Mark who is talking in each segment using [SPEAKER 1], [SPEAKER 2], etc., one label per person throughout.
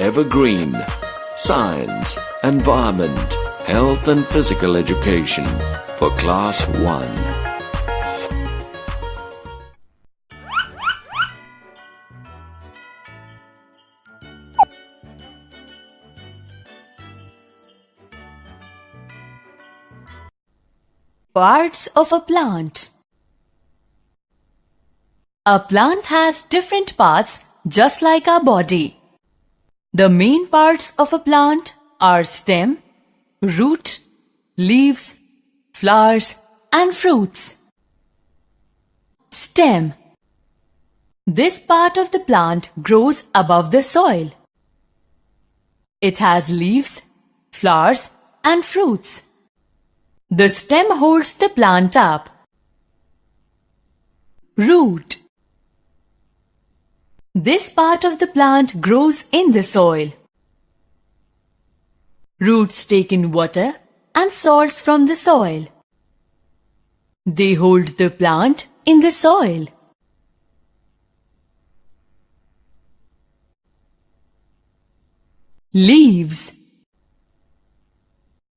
[SPEAKER 1] Evergreen. Science, Environment, Health and Physical Education for Class 1.
[SPEAKER 2] Parts of a plant. A plant has different parts just like our body. The main parts of a plant are stem, root, leaves, flowers and fruits. Stem. This part of the plant grows above the soil. It has leaves, flowers and fruits. The stem holds the plant up. Root. This part of the plant grows in the soil. Roots take in water and salts from the soil. They hold the plant in the soil. Leaves.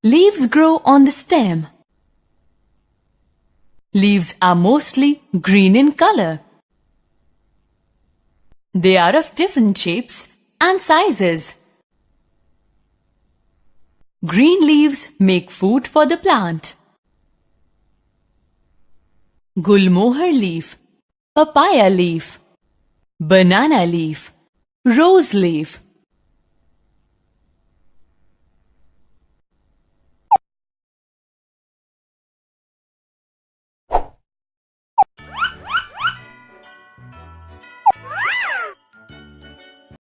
[SPEAKER 2] Leaves grow on the stem. Leaves are mostly green in color. They are of different shapes and sizes. Green leaves make food for the plant. Gulmohar leaf, papaya leaf, banana leaf, rose leaf,